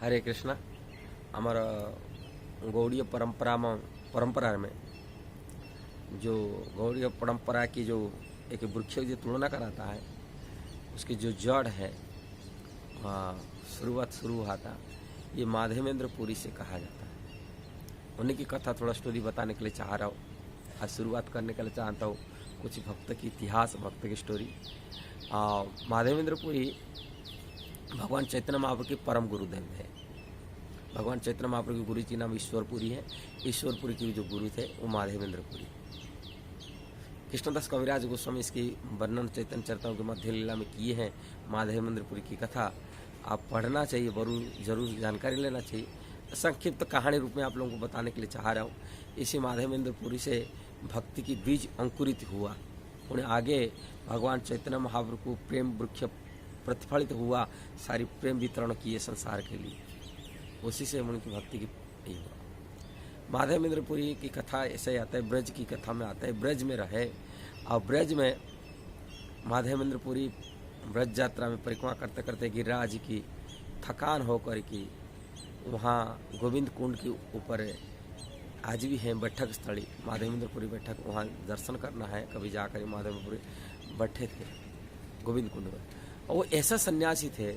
हरे कृष्णा। हमार गौड़ीय परंपरा में जो गौड़ीय परंपरा की जो एक वृक्ष की तुलना कराता है, उसकी जो जड़ है शुरुआत शुरू हुआ था, ये माधवेंद्र पुरी से कहा जाता है। उन्हीं की कथा थोड़ा स्टोरी बताने के लिए चाह रहा हूँ। आज शुरुआत करने के लिए चाहता हूँ कुछ भक्त की इतिहास, भक्त की स्टोरी। माधवेंद्र पुरी भगवान चैतन्य महाप्रभु के परम गुरुदेव है। भगवान चैतन्य महाप्रभु के गुरु जी नाम ईश्वरपुरी है। ईश्वरपुरी के जो गुरु थे वो माधवेंद्र पुरी। कृष्णदास कविराज गोस्वामी इसकी वर्णन चैतन्य चरितों के मध्य लीला में किए हैं। माधवेंद्र पुरी की कथा आप पढ़ना चाहिए, जरूर जानकारी लेना चाहिए। संक्षिप्त कहानी रूप में आप लोगों को बताने के लिए चाह रहा हूँ। इसी माधवेंद्र पुरी से भक्ति की बीज अंकुरित हुआ। उन्हें आगे भगवान चैतन्य महाप्रभु को प्रेम वृक्ष प्रतिफलित हुआ, सारी प्रेम वितरण किए संसार के लिए। उसी से उनकी भक्ति की हुआ। माधवेंद्र पुरी की कथा ऐसे आता है, ब्रज की कथा में आता है। ब्रज में रहे और ब्रज में माधवेंद्र पुरी ब्रज यात्रा में परिक्रमा करते करते गिरिराज की थकान होकर की वहाँ गोविंद कुंड के ऊपर आज भी है बैठक स्थली माधवेंद्र पुरी बैठक, वहाँ दर्शन करना है। कभी जाकर माधवेंद्र पुरी बैठे थे गोविंद कुंड में। और वो ऐसा सन्यासी थे,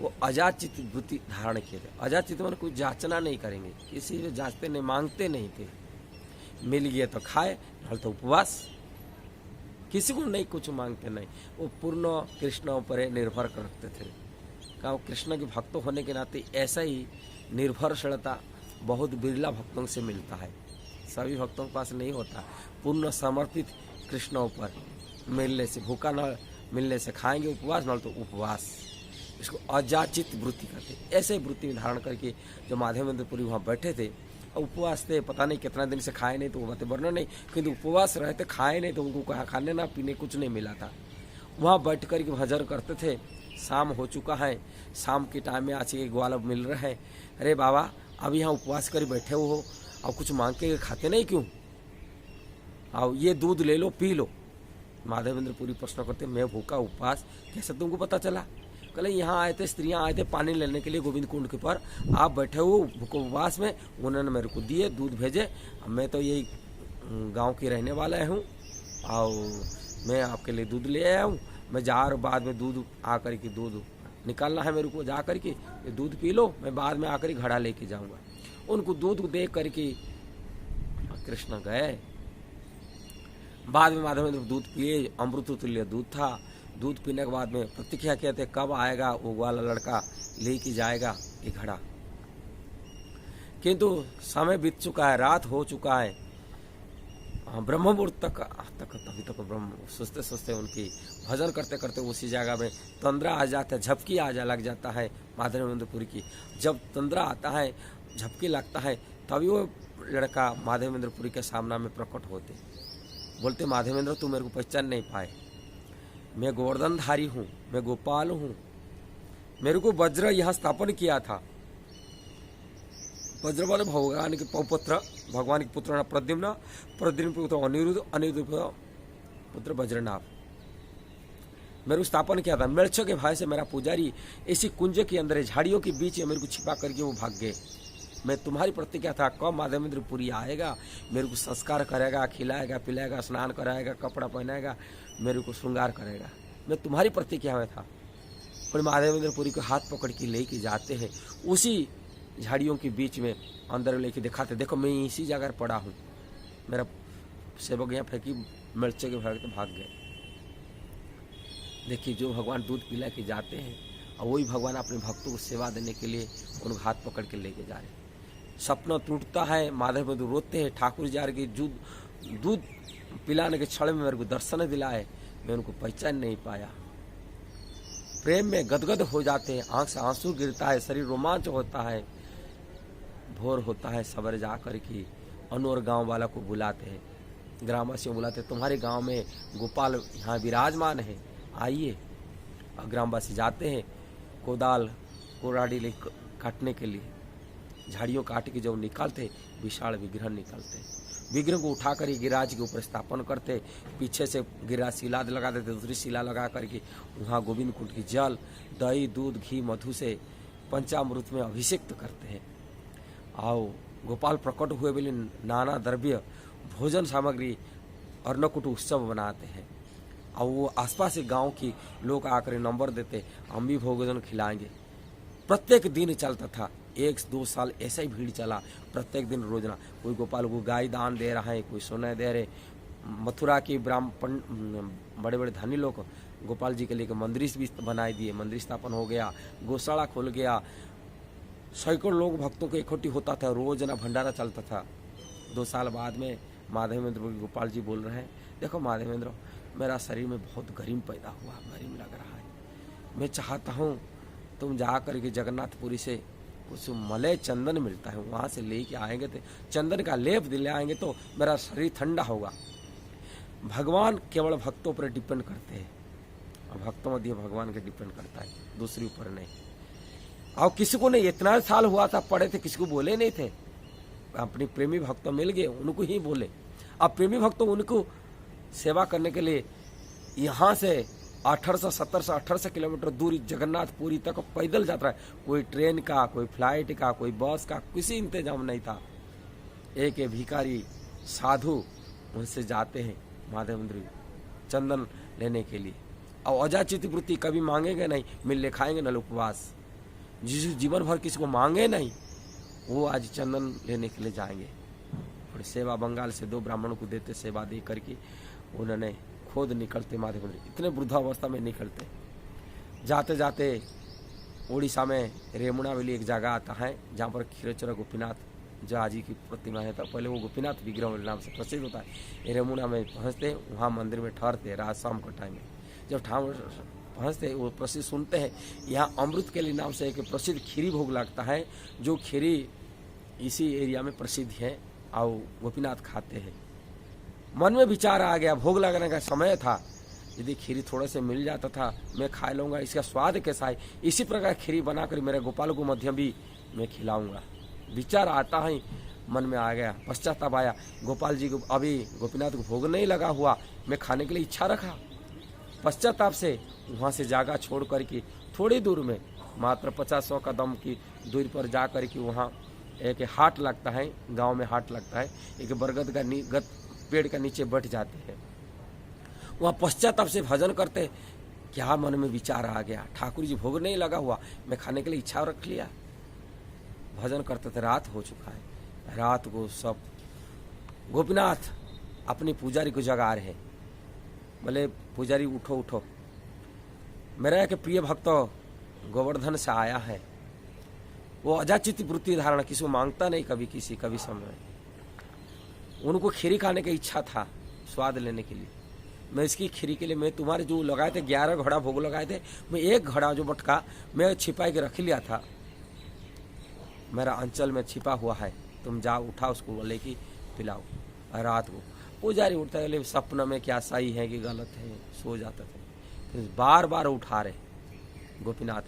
वो अजाचित वृत्ति धारण किए थे। अजाचित में कोई जांचना नहीं करेंगे, किसी से जांचते नहीं, मांगते नहीं थे। मिल गया तो खाए, नहीं तो उपवास, किसी को नहीं कुछ मांगते नहीं। वो पूर्ण कृष्ण पर निर्भर करते थे। क्या वो कृष्ण के भक्त होने के नाते ऐसा ही निर्भरशीलता बहुत बिरला भक्तों से मिलता है। सभी भक्तों के पास नहीं होता। पूर्ण समर्पित कृष्ण पर मिलने से, भूखा न मिलने से खाएंगे उपवास, न तो उपवास। इसको अजाचित वृत्ति कहते। ऐसे वृत्ति धारण करके जो माधवेंद्र पुरी वहाँ बैठे थे, उपवास थे, पता नहीं कितना दिन से खाए नहीं, तो वो बातें वर्णन नहीं, किंतु उपवास रहते, खाए नहीं, तो उनको खाने ना पीने कुछ नहीं मिला था। वहाँ बैठ कर के भजन करते थे। शाम हो चुका है, शाम के टाइम में आज के ग्वाल मिल रहे हैं। अरे बाबा, अभी यहाँ उपवास कर बैठे हो और कुछ मांग के खाते नहीं क्यों? आओ ये दूध ले लो, पी लो। माधवेंद्र पुरी प्रश्न करते, मैं भूखा उपवास कैसे तुमको पता चला? कल यहाँ आए थे, स्त्रियाँ आए थे पानी लेने के लिए गोविंद कुंड के पर, आप बैठे हो उपवास में, उन्होंने मेरे को दिए, दूध भेजे। मैं तो यही गांव के रहने वाला हूँ और मैं आपके लिए दूध ले आया हूँ। मैं जा रहा हूँ, बाद में दूध आकर के दूध निकालना है मेरे को, जा कर के दूध पी लो, मैं बाद में आकर घड़ा लेके जाऊँगा। उनको दूध को देख करके कृष्ण गए। बाद में माधवेंद्र दूध पिए, अमृत तुल्य दूध था। दूध पीने के बाद में प्रतीक्षा किया थे कब आएगा वो वाला लड़का लेके जाएगा ये घड़ा। किंतु समय बीत चुका है, रात हो चुका है। ब्रह्म मुहूर्त तक अभी तक ब्रह्म सोचते सोचते उनकी भजन करते करते उसी जगह में तंद्रा आ जाता है, झपकी आ जा लग जाता है माधवेंद्र पुरी की। जब तंद्रा आता है, झपकी लगता है, तभी वो लड़का माधवेंद्र पुरी के सामने में प्रकट होते। बोलते, माधवेंद्र तू मेरे को पहचान नहीं पाए, मैं गोवर्धनधारी हूँ, मैं गोपाल हूँ। मेरे को वज्र यहाँ स्थापन किया था। वज्र वाले भगवान के पुत्र, भगवान के पुत्र प्रद्युम्न, प्रद्युम्न पुत्र अनिरुद्ध, अनिरुद्ध पुत्र वज्रनाभ। मेरे को स्थापन किया था। मिर्चों के भाई से मेरा पुजारी इसी कुंज के अंदर झाड़ियों के बीच में मेरे को छिपा करके वो भाग गए। मैं तुम्हारी प्रतिज्ञा था, कब माधवेंद्र पुरी आएगा, मेरे को संस्कार करेगा, खिलाएगा, पिलाएगा, स्नान कराएगा, कपड़ा पहनाएगा, मेरे को श्रृंगार करेगा। मैं तुम्हारी प्रतिज्ञा में था। और माधवेंद्र पुरी को हाथ पकड़ के लेके जाते हैं, उसी झाड़ियों के बीच में अंदर लेके दिखाते, देखो मैं इसी जगह पड़ा हूँ। मेरा सेवक यहाँ फेंकी, मिर्चे के भाग गए। देखिए, जो भगवान दूध पिला के जाते हैं और वही भगवान अपने भक्तों को सेवा देने के लिए उनको हाथ पकड़ के लेके जा रहे हैं। सपना टूटता है, माधवेंद्र रोते हैं, ठाकुर जी के दूध पिलाने के क्षण में मेरे को दर्शन दिलाए, मैं उनको पहचान नहीं पाया। प्रेम में गदगद हो जाते हैं, आंख से आंसू गिरता है, शरीर रोमांच होता है। भोर होता है, सवेरे जाकर के अनूर गांव वाला को बुलाते हैं, ग्रामवासियों बुलाते हैं, तुम्हारे गांव में गोपाल यहाँ विराजमान है, आइए। ग्रामवासी जाते हैं, कोदाल कोराड़ी ले काटने के लिए, झाड़ियों काट के जब निकालते, विशाल विग्रह निकालते। विग्रह को उठाकर गिरिराज के ऊपर स्थापन करते। पीछे से गिरिराज शिला लगा देते, दूसरी शिला लगा करके वहाँ गोविंद कुंड की जल, दही, दूध, घी, मधु से पंचामृत में अभिषेक करते हैं। आओ गोपाल प्रकट हुए बोले नाना द्रव्य भोजन सामग्री अन्नकूट उत्सव बनाते हैं। और वो आसपास के गांव की लोग आकर नंबर देते, हम भी भोजन खिलाएंगे। प्रत्येक दिन चलता था, 1-2 साल ऐसा ही भीड़ चला। प्रत्येक दिन रोजना कोई गोपाल को गाय दान दे रहा है, कोई सोना दे रहे। मथुरा के ब्राह्मण बड़े बड़े धनी लोग गोपाल जी के लिए मंदिर भी बनाए दिए, मंदिर स्थापन हो गया, गौशाला खुल गया। सैकड़ों लोग भक्तों को इकट्ठी होता था, रोजाना भंडारा चलता था। 2 साल बाद में माधवेंद्र गोपाल जी बोल रहे हैं, देखो माधवेंद्र, मेरा शरीर में बहुत गरीम पैदा हुआ, गरीम लग रहा है। मैं चाहता हूँ तुम जा कर के जगन्नाथपुरी से कुछ मलय चंदन मिलता है, वहाँ से ले के आएंगे तो चंदन का लेप दिले आएंगे तो मेरा शरीर ठंडा होगा। भगवान केवल भक्तों पर डिपेंड करते हैं, और भक्तों मध्य भगवान के डिपेंड करता है, दूसरी ऊपर नहीं। और किसी को नहीं, इतना साल हुआ था पढ़े थे, किसी को बोले नहीं थे। अपनी प्रेमी भक्तों मिल गए, उनको ही बोले। अब प्रेमी भक्तों उनको सेवा करने के लिए यहाँ से 1800 किलोमीटर दूरी जगन्नाथपुरी तक पैदल जाता है। कोई ट्रेन का, कोई फ्लाइट का, कोई बस का किसी इंतजाम नहीं था। एक भिखारी साधु उनसे जाते हैं माधवेंद्र चंदन लेने के लिए। और अजाचित वृत्ति कभी मांगेंगे नहीं, मिल खाएंगे न उपवास। जिस जीवन भर किसी को मांगे नहीं, वो आज चंदन लेने के लिए जाएंगे। और सेवा बंगाल से 2 ब्राह्मणों को देते, सेवा दे करके उन्होंने खुद निकलते माधवेंद्र, इतने वृद्धावस्था में निकलते। जाते जाते उड़ीसा में रेमुणा वाली एक जगह आता है, जहाँ पर क्षीरचोरा गोपीनाथ जो आज की प्रतिमा है, तो पहले वो गोपीनाथ विग्रह वाले नाम से प्रसिद्ध होता है। रेमुणा में पहुँचते, वहाँ मंदिर में ठहरते रात शाम के टाइम में। जब पहुँचते वो प्रसिद्ध सुनते हैं, यहाँ अमृत के लिए नाम से एक प्रसिद्ध खीरी भोग लगता है, जो खीरी इसी एरिया में प्रसिद्ध है, और गोपीनाथ खाते हैं। मन में विचार आ गया, भोग लगने का समय था, यदि खीरी थोड़े से मिल जाता था मैं खा लूँगा, इसका स्वाद कैसा है, इसी प्रकार खीरी बनाकर मेरे गोपाल को मध्यम भी मैं खिलाऊंगा। विचार आता है, मन में आ गया, पश्चाताप आया। गोपाल जी को अभी गोपीनाथ को भोग नहीं लगा हुआ, मैं खाने के लिए इच्छा रखा। पश्चाताप से वहाँ से जागा छोड़ करके थोड़ी दूर में मात्र 50-100 कदम की दूरी पर जा कर के वहाँ एक हाट लगता है, गांव में हाट लगता है, एक बरगद का पेड़ का नीचे बैठ जाते हैं। वहाँ पश्चाताप से भजन करते। क्या मन में विचार आ गया, ठाकुर जी भोग नहीं लगा हुआ, मैं खाने के लिए इच्छा रख लिया। भजन करते थे, रात हो चुका है। रात को सब गोपीनाथ अपने पुजारी को जगा रहे हैं। बोले पुजारी उठो उठो, मेरा एक प्रिय भक्त गोवर्धन से आया है। वो अजाचित वृत्ति धारणा, किसी को मांगता नहीं कभी समय। उनको खीरी खाने की इच्छा था, स्वाद लेने के लिए। मैं इसकी खीरी के लिए, मैं तुम्हारे जो लगाए थे 11 घड़ा भोग लगाए थे, मैं 1 घड़ा जो मटका मैं छिपा के रख लिया था, मेरा अंचल में छिपा हुआ है, तुम जाओ उठा उसको लेके पिलाओ। रात को पुजारी उठता है, सपना में क्या सही है कि गलत है, सो जाता था। फिर बार बार उठा रहे गोपीनाथ,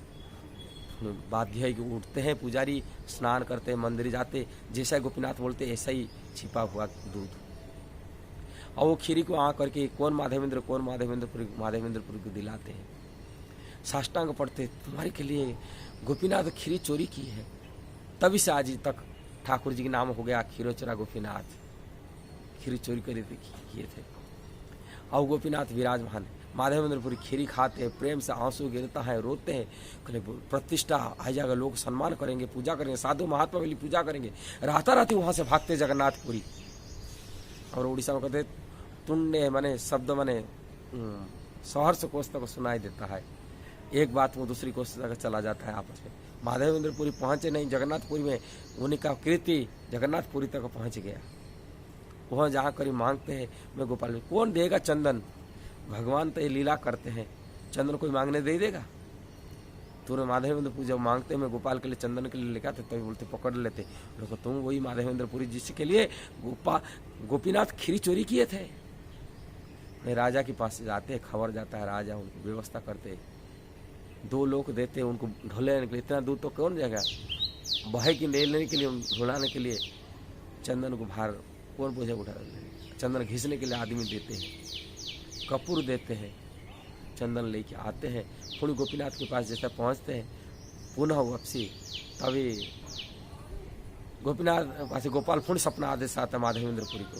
बाध्य है कि उठते हैं पुजारी, स्नान करते हैं, मंदिर जाते, जैसा गोपीनाथ बोलते ऐसा ही छिपा हुआ दूध। और वो खीरी को आ करके कौन माधवेंद्रपुरी को दिलाते हैं। साष्टांग पढ़ते, तुम्हारे के लिए गोपीनाथ खीरी चोरी की है। तभी से आज तक ठाकुर जी के नाम हो गया क्षीरोचरा गोपीनाथ, खीरी चोरी करे किए थे। और गोपीनाथ विराजमान, माधवेंद्रपुरी खीरी खाते, प्रेम से आंसू गिरता है, रोते हैं। कहले प्रतिष्ठा आ जाएगा, लोग सम्मान करेंगे, पूजा करेंगे, साधु महात्मा वाली पूजा करेंगे। राताराती वहाँ से भागते जगन्नाथपुरी। और उड़ीसा में कहते तुण्य माने शब्द माने सहर्ष कोष तक सुनाई देता है। एक बात वो दूसरी कोष तक चला जाता है आपस में। माधवेंद्रपुरी पहुँचे नहीं, जगन्नाथपुरी में उन्हीं का कीर्ति जगन्नाथपुरी तक पहुँच गया। वहाँ जहाँ करीब मांगते हैं, मैं गोपाल, कौन देगा चंदन? भगवान तो ये लीला करते हैं, चंदन कोई मांगने दे देगा? तूने माधवेंद्रपुरी जब मांगते मैं गोपाल के लिए चंदन के लिए लेकर आते, तभी बोलते पकड़ लेते लोग, तुम वही माधवेंद्रपुरी जिसके लिए गोपीनाथ खीरी चोरी किए थे। मैं राजा के पास जाते, खबर जाता है, राजा उनको व्यवस्था करते, 2 लोग देते उनको ढोलेने के लिए। इतना दूर तो कौन जाएगा, बहे की ले लेने के लिए, ढोलाने के लिए चंदन को भार कौन बोझा उठा, चंदन घिसने के लिए आदमी देते हैं, कपूर देते हैं, चंदन लेके आते हैं। पुण्य गोपीनाथ के पास जैसा पहुंचते हैं पुनः वापसी तभी गोपीनाथ ऐसे गोपाल पुण्य सपना आदेश आता माधवेंद्रपुरी को,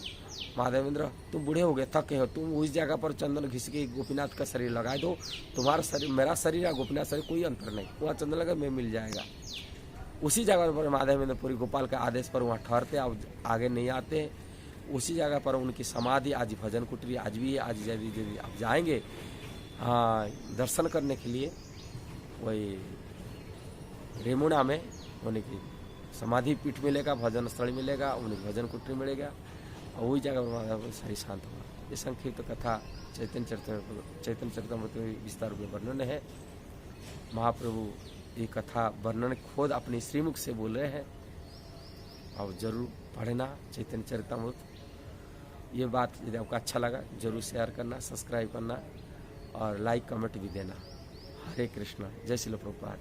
माधवेंद्र तुम बूढ़े हो गए, थके हो, तुम उस जगह पर चंदन घिस के गोपीनाथ का शरीर लगा दो, तुम्हारा शरीर मेरा शरीर या गोपीनाथ शरीर कोई अंतर नहीं, वहाँ चंदन लगा में मिल जाएगा। उसी जगह पर माधवेंद्रपुरी गोपाल के आदेश पर वहाँ ठहरते, अब आगे नहीं आते। उसी जगह पर उनकी समाधि आज भजन कुटी आज भी है। आज यदि आप जाएंगे हाँ दर्शन करने के लिए, वही रेमुणा में उनकी समाधि पीठ मिलेगा, भजन स्थल मिलेगा, उनकी भजन कुटी मिलेगा, और वही जगह पर सारी शांत होगा। ये संक्षिप्त कथा चैतन्य चरितमृत विस्तार में वर्णन है। महाप्रभु ये कथा वर्णन खुद अपनी श्रीमुख से बोल रहे हैं, और जरूर पढ़ना चैतन्य चरितमृत। ये बात यदि आपको अच्छा लगा जरूर शेयर करना, सब्सक्राइब करना और लाइक कमेंट भी देना। हरे कृष्णा, जय श्रील प्रभुपाद।